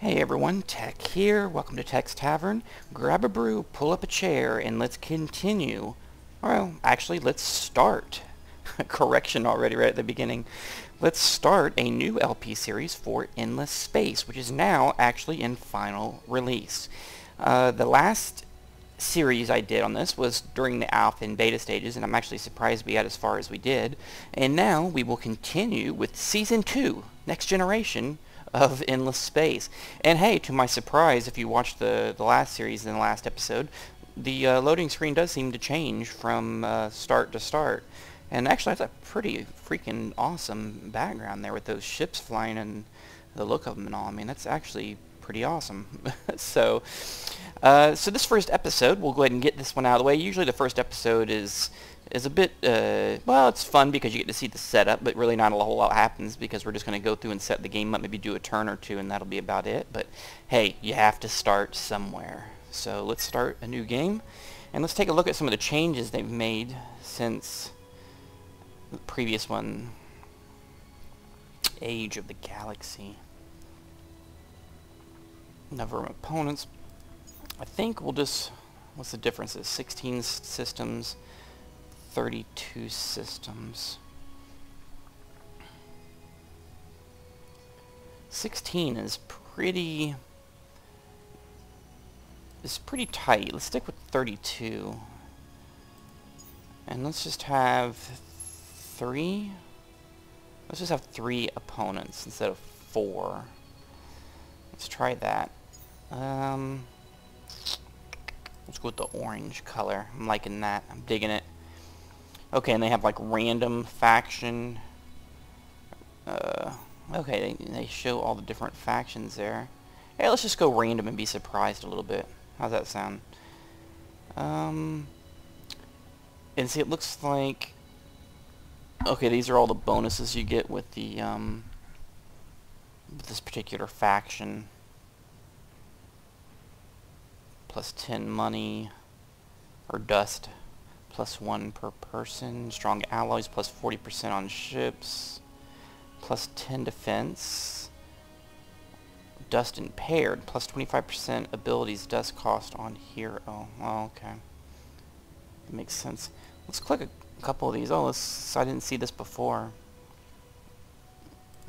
Hey everyone, Tech here. Welcome to Tech's Tavern. Grab a brew, pull up a chair, and let's continue. Well, actually, let's start. Correction already right at the beginning. Let's start a new LP series for Endless Space, which is now actually in final release. The last series I did on this was during the alpha and beta stages, and I'm actually surprised we got as far as we did. And now we will continue with Season 2, Next Generation of Endless Space. And hey, to my surprise, if you watched the last series in the last episode, the loading screen does seem to change from start to start. And actually, that's a pretty freaking awesome background there with those ships flying and the look of them and all. I mean, that's actually pretty awesome. So this first episode, we'll go ahead and get this one out of the way. Usually the first episode is a bit, well, it's fun because you get to see the setup, but really not a whole lot happens because we're just going to go through and set the game up, maybe do a turn or two, and that'll be about it. But hey, you have to start somewhere. So let's start a new game, and let's take a look at some of the changes they've made since the previous one, Age of the Galaxy. Number of opponents. I think we'll just, what's the difference? It's 16 systems, 32 systems. 16 is pretty tight. Let's stick with 32. And let's just have three opponents instead of 4. Let's try that. Let's go with the orange color. I'm liking that. I'm digging it. Okay, and they have like random faction. Okay, they show all the different factions there. Hey, let's just go random and be surprised a little bit. How's that sound? And see, it looks like, okay, these are all the bonuses you get with the with this particular faction. Plus 10 money or dust. Plus 1 per person. Strong alloys plus 40% on ships. Plus 10 defense. Dust impaired. Plus 25% abilities dust cost on hero. Oh, okay. That makes sense. Let's click a couple of these. Oh, I didn't see this before.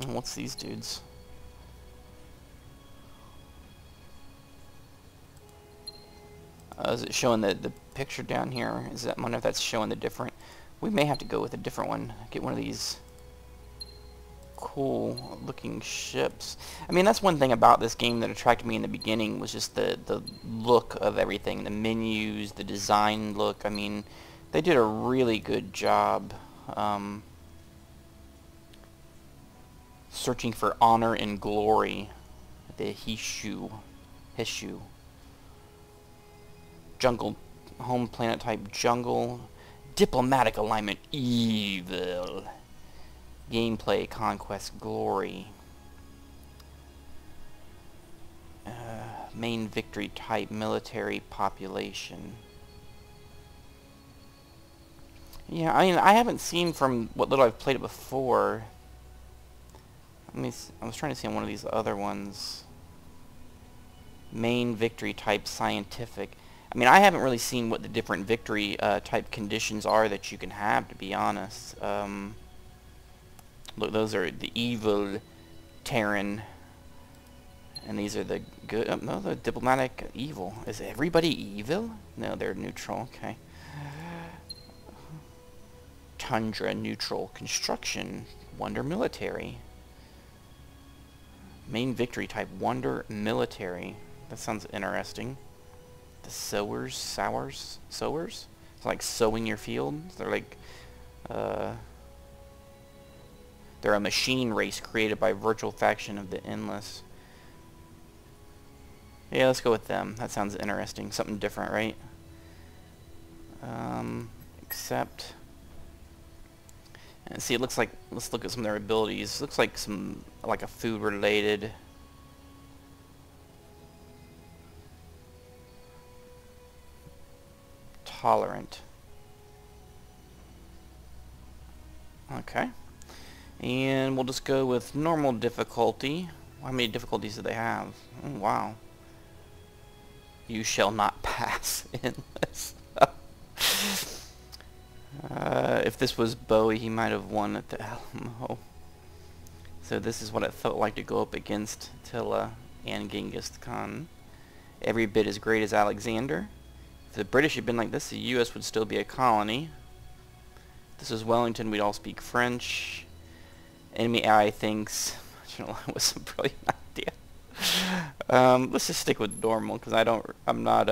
And what's these dudes? Is it showing the picture down here? I wonder if that's showing the different... We may have to go with a different one. Get one of these cool looking ships. I mean, that's one thing about this game that attracted me in the beginning was just the look of everything. The menus, the design look. I mean, they did a really good job searching for honor and glory. The Hishu. Jungle, home planet type jungle, diplomatic alignment evil, gameplay conquest glory, main victory type military population. Yeah, I mean, I haven't seen from what little I've played it before. I was trying to see on one of these other ones. Main victory type scientific. I mean, I haven't really seen what the different victory type conditions are that you can have, to be honest. Look, those are the evil Terran, and these are the good. Oh, no, the diplomatic evil. Is everybody evil? No, they're neutral. Okay. Tundra neutral construction. Wonder military. Main victory type wonder military. That sounds interesting. The sowers? It's like sowing your field. They're like, they're a machine race created by virtual faction of the Endless. Yeah, let's go with them. That sounds interesting. Something different, right? Accept. And see, it looks like, let's look at some of their abilities. It looks like like a food related. Tolerant. Okay. And we'll just go with normal difficulty. How many difficulties do they have? Oh, wow. You shall not pass endless. If this was Bowie, he might have won at the Alamo. So this is what it felt like to go up against Attila and Genghis Khan. Every bit as great as Alexander. If the British had been like this, the U.S. would still be a colony. If this is Wellington, we'd all speak French. Enemy AI thinks it was a brilliant idea. Let's just stick with normal because I'm not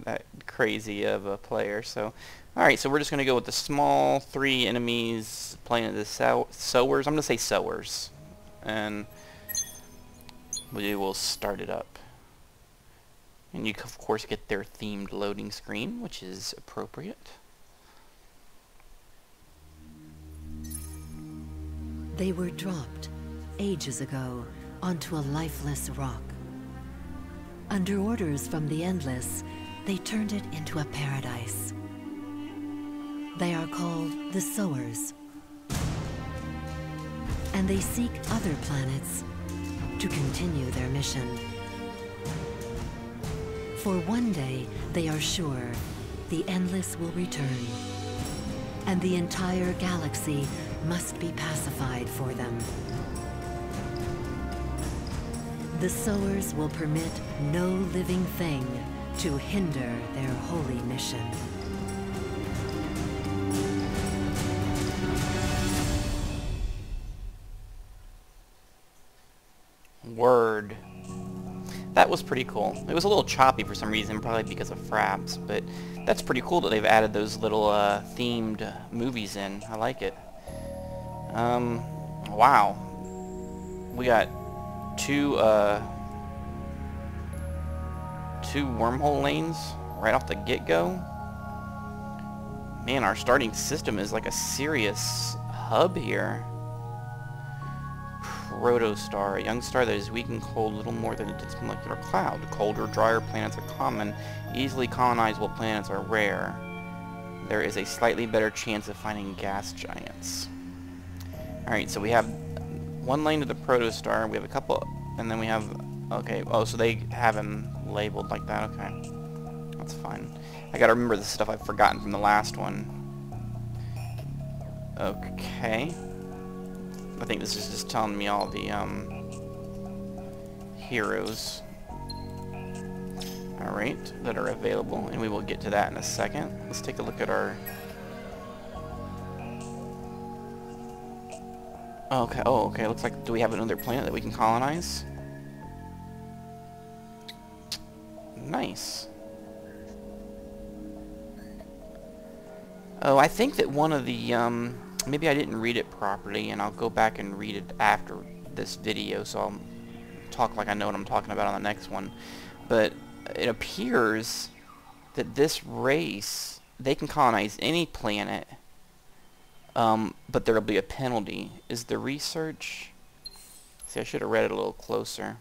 that crazy of a player. So, all right. So we're just gonna go with the small 3 enemies playing the sowers. I'm gonna say sowers, and we will start it up. And you of course get their themed loading screen, which is appropriate. They were dropped ages ago onto a lifeless rock. Under orders from the Endless, they turned it into a paradise. They are called the Sowers. And they seek other planets to continue their mission. For one day, they are sure the Endless will return, and the entire galaxy must be pacified for them. The Sowers will permit no living thing to hinder their holy mission. Word. That was pretty cool. It was a little choppy for some reason, probably because of fraps, but that's pretty cool that they've added those little themed movies in. I like it. Wow. We got two wormhole lanes right off the get-go. Man, our starting system is like a serious hub here. Protostar, a young star that is weak and cold, little more than its molecular cloud. Colder, drier planets are common. Easily colonizable planets are rare. There is a slightly better chance of finding gas giants. Alright, so we have one lane to the protostar. We have a couple, and then we have... Okay, oh, so they have him labeled like that. Okay. That's fine. I gotta remember the stuff I've forgotten from the last one. Okay. I think this is just telling me all the heroes, alright, that are available, and we will get to that in a second. Let's take a look at our... Okay, oh, okay, looks like, do we have another planet that we can colonize? Nice. Oh, I think that one of the, maybe I didn't read it properly, and I'll go back and read it after this video, so I'll talk like I know what I'm talking about on the next one. But it appears that this race, they can colonize any planet, but there'll be a penalty. Is the research... See, I should have read it a little closer.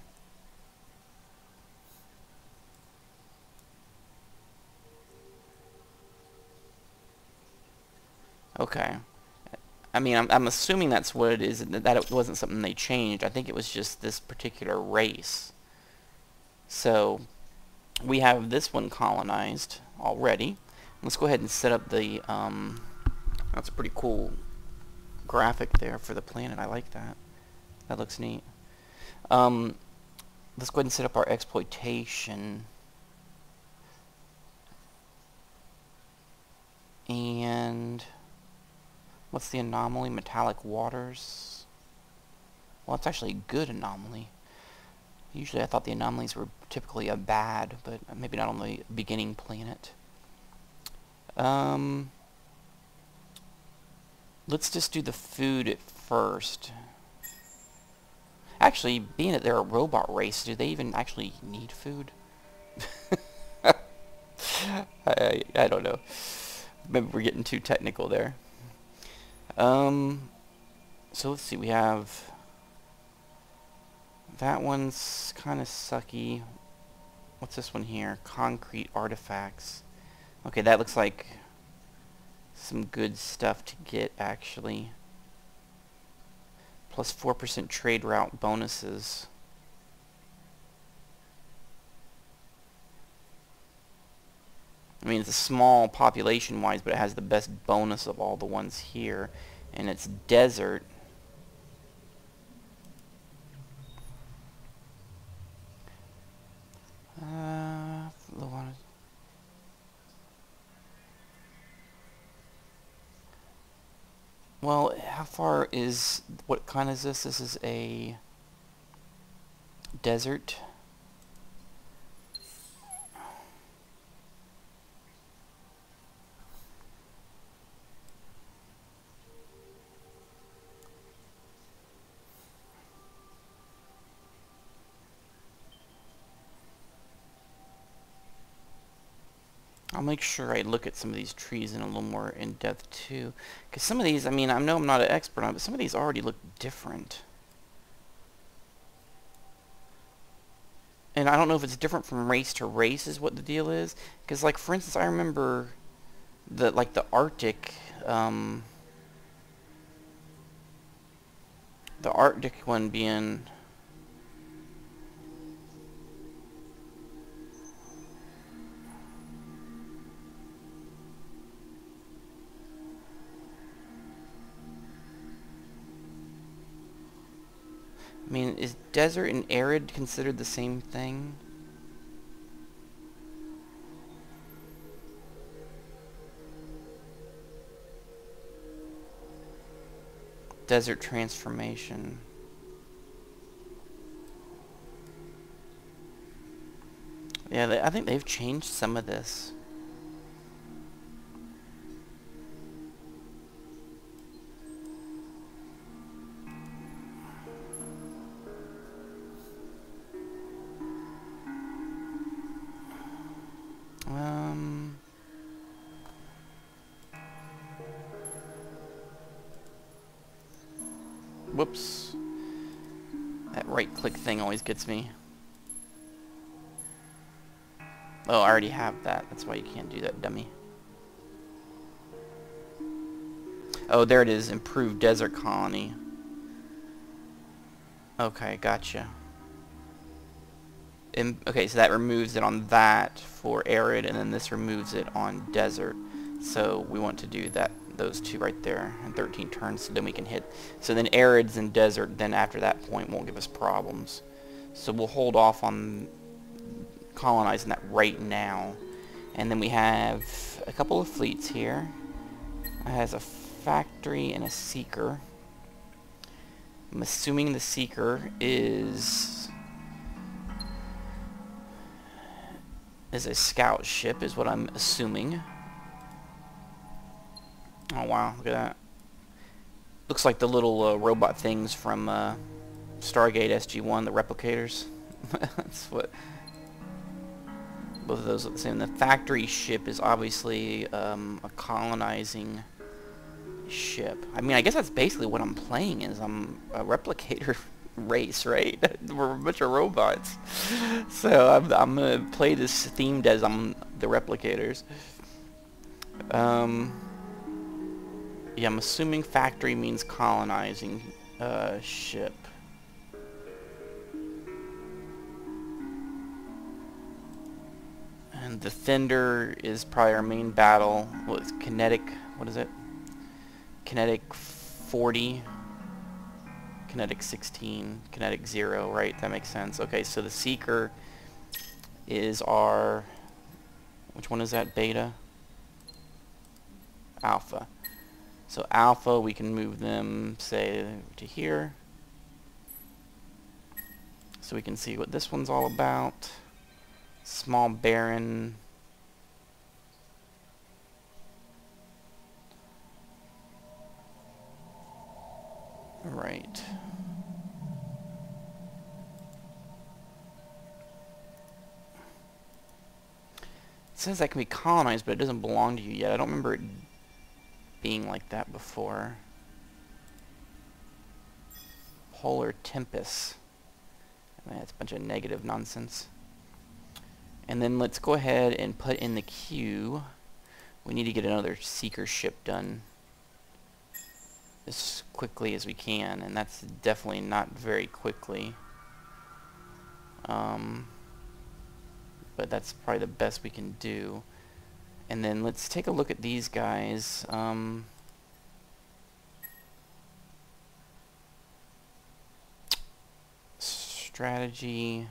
Okay. I mean, I'm assuming that's what it is, that it wasn't something they changed. I think it was just this particular race. So, we have this one colonized already. Let's go ahead and set up the, that's a pretty cool graphic there for the planet. I like that. That looks neat. Let's go ahead and set up our exploitation. And... what's the anomaly? Metallic waters. Well, it's actually a good anomaly. Usually I thought the anomalies were typically a bad, but maybe not on the beginning planet. Let's just do the food at first. Actually, being that they're a robot race, do they even actually need food? I don't know. Maybe we're getting too technical there. So let's see, we have... that one's kind of sucky. What's this one here? Concrete artifacts. Okay, that looks like some good stuff to get, actually. Plus 4% trade route bonuses. I mean, it's a small population-wise, but it has the best bonus of all the ones here. And it's desert. Well, how far is... What kind is this? This is a desert. I'll make sure I look at some of these trees in a little more in depth too, because some of these, I mean, I know I'm not an expert on it, but some of these already look different. And I don't know if it's different from race to race is what the deal is, because like for instance, I remember the Arctic one being... I mean, is desert and arid considered the same thing? Desert transformation. Yeah, I think they've changed some of this. Whoops. That right-click thing always gets me. Oh, I already have that. That's why you can't do that, dummy. Oh, there it is. Improved desert colony. Okay, gotcha. Okay, so that removes it on that for arid, and then this removes it on desert. So we want to do that, those two right there, in 13 turns, so then we can hit. So then arids and desert, then after that point, won't give us problems. So we'll hold off on colonizing that right now. And then we have a couple of fleets here. It has a factory and a seeker. I'm assuming the seeker is a scout ship, is what I'm assuming. Oh wow, look at that. Looks like the little robot things from Stargate SG-1, the replicators. That's what... Both of those are the same. The factory ship is obviously a colonizing ship. I mean, I guess that's basically what I'm playing is I'm a replicator race, right? We're a bunch of robots. So I'm going to play this themed as I'm the replicators. Yeah, I'm assuming factory means colonizing ship. And the Thunder is probably our main battle. Well, it's kinetic, what is it? Kinetic 40, kinetic 16, kinetic 0, right? That makes sense. Okay, so the Seeker is our, which one is that? Beta? Alpha. So Alpha, we can move them, say, to here. So we can see what this one's all about. Small Baron. Right. It says that can be colonized, but it doesn't belong to you yet. I don't remember it being like that before. Polar Tempest. I mean, that's a bunch of negative nonsense. And then let's go ahead and put in the queue. We need to get another Seeker ship done. as quickly as we can, and that's definitely not very quickly. But that's probably the best we can do. And then let's take a look at these guys. Strategy.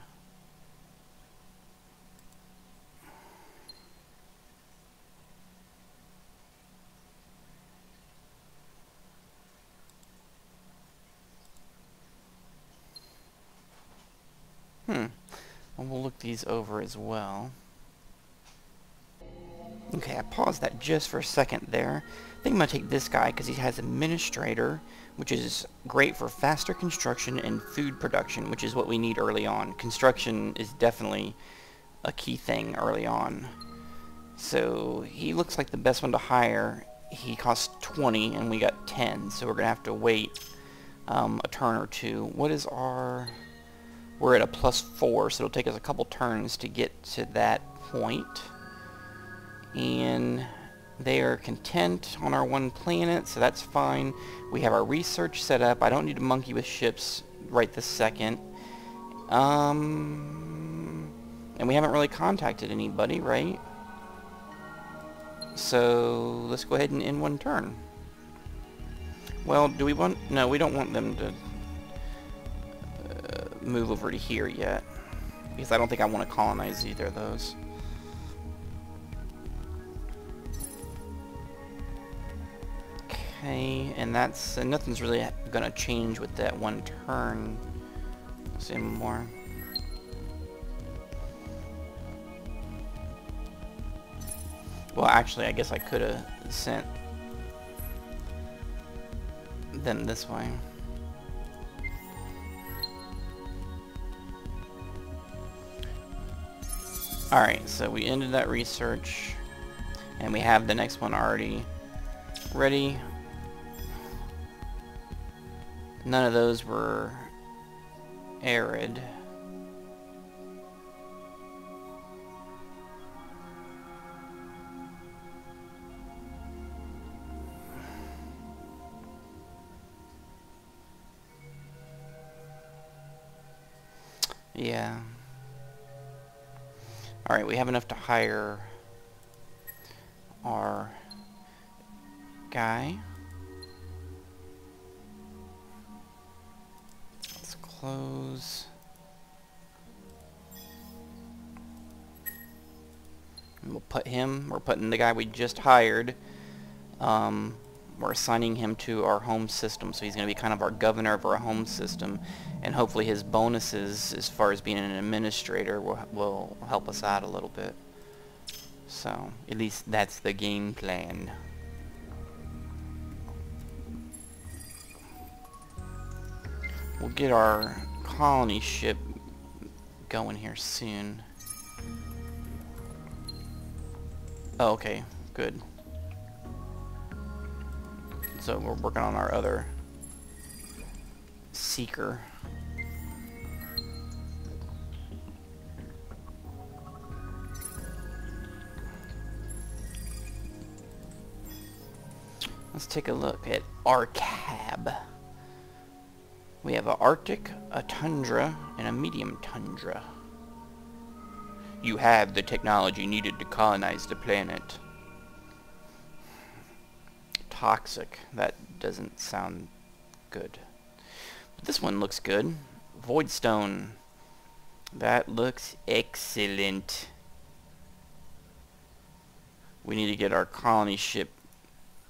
And we'll look these over as well. Okay, I paused that just for a second there. I think I'm going to take this guy because he has Administrator, which is great for faster construction and food production, which is what we need early on. Construction is definitely a key thing early on. So he looks like the best one to hire. He costs 20 and we got 10, so we're going to have to wait a turn or two. What is our... We're at a +4, so it'll take us a couple turns to get to that point. And they are content on our one planet, so that's fine. We have our research set up. I don't need to monkey with ships right this second. And we haven't really contacted anybody, right? So let's go ahead and end one turn. Well, do we want... No, we don't want them to move over to here yet, because I don't think I want to colonize either of those. Okay, and that's nothing's really gonna change with that one turn. Let's see more. Well, actually, I guess I could have sent them this way. Alright, so we ended that research, and we have the next one already ready. None of those were arid. Yeah. Alright, we have enough to hire our guy. Let's close. And we'll put him, we're putting the guy we just hired, we're assigning him to our home system, so he's going to be kind of our governor of our home system, and hopefully his bonuses as far as being an administrator will help us out a little bit. So at least that's the game plan. We'll get our colony ship going here soon. Oh, okay, good. So we're working on our other seeker. Let's take a look at our cab. We have an Arctic, a Tundra, and a medium Tundra. You have the technology needed to colonize the planet. Toxic. That doesn't sound good. But this one looks good. Voidstone. That looks excellent. We need to get our colony ship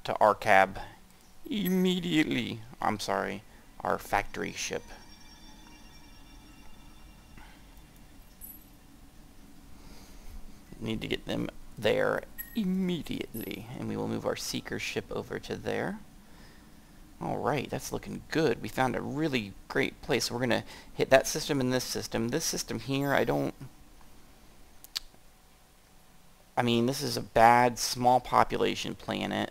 to our cab immediately. I'm sorry, our factory ship. Need to get them there immediately, and we will move our seeker ship over to there. Alright, that's looking good. We found a really great place. We're gonna hit that system and this system. This system here, I mean, this is a bad, small population planet.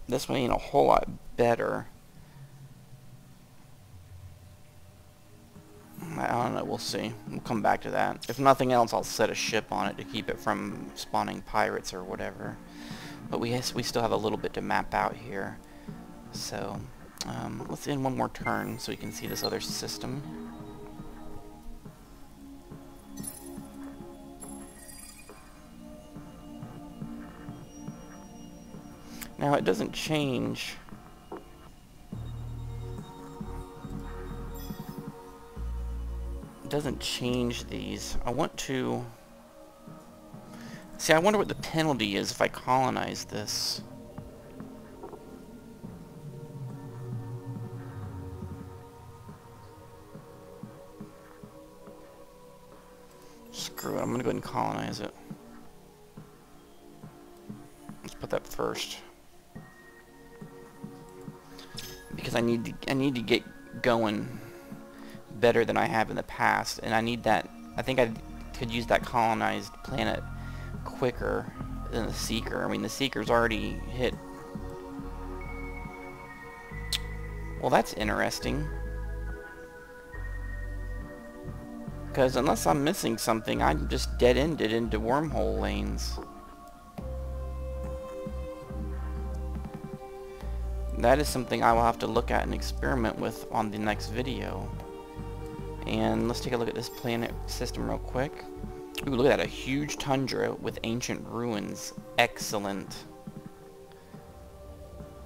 This one ain't a whole lot better. I don't know, we'll see. We'll come back to that. If nothing else, I'll set a ship on it to keep it from spawning pirates or whatever. But we still have a little bit to map out here. So let's end one more turn so we can see this other system. Now it doesn't change. It doesn't change these. I want to... See, I wonder what the penalty is if I colonize this. Screw it, I'm gonna go ahead and colonize it. Let's put that first. Because I need to get going better than I have in the past, and I need that. I think I could use that colonized planet quicker than the Seeker. I mean, the Seeker's already hit. Well, that's interesting. Because unless I'm missing something, I'm just dead-ended into wormhole lanes. That is something I will have to look at and experiment with on the next video. And let's take a look at this planet system real quick. Ooh, look at that, a huge tundra with ancient ruins. Excellent.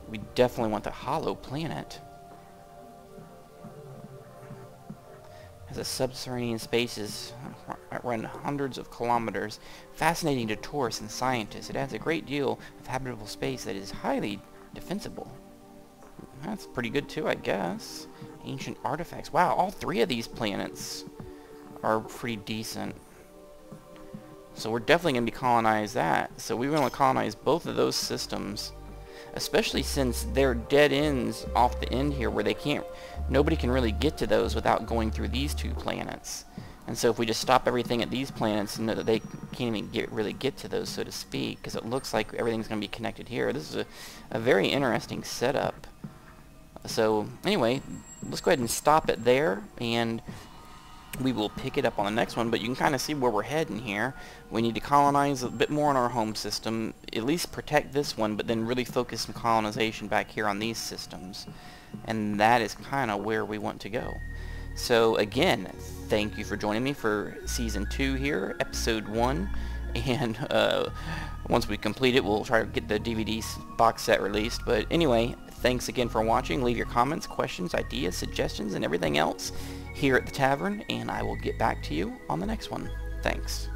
We definitely want the hollow planet. Has a subterranean spaces run hundreds of kilometers. Fascinating to tourists and scientists. It adds a great deal of habitable space that is highly defensible. That's pretty good too, I guess. Ancient artifacts. Wow, all three of these planets are pretty decent. So we're definitely going to be colonize that. So we want to colonize both of those systems. Especially since they're dead ends off the end here where they can't... Nobody can really get to those without going through these two planets. And so if we just stop everything at these planets, they can't even really get to those, so to speak. Because it looks like everything's going to be connected here. This is a very interesting setup. So anyway, let's go ahead and stop it there, and we will pick it up on the next one. But you can kind of see where we're heading here. We need to colonize a bit more on our home system, at least protect this one, but then really focus some colonization back here on these systems. And that is kind of where we want to go. So again, thank you for joining me for Season 2 here, Episode 1. And once we complete it, we'll try to get the DVD box set released. But anyway, thanks again for watching. Leave your comments, questions, ideas, suggestions, and everything else here at the tavern, and I will get back to you on the next one. Thanks.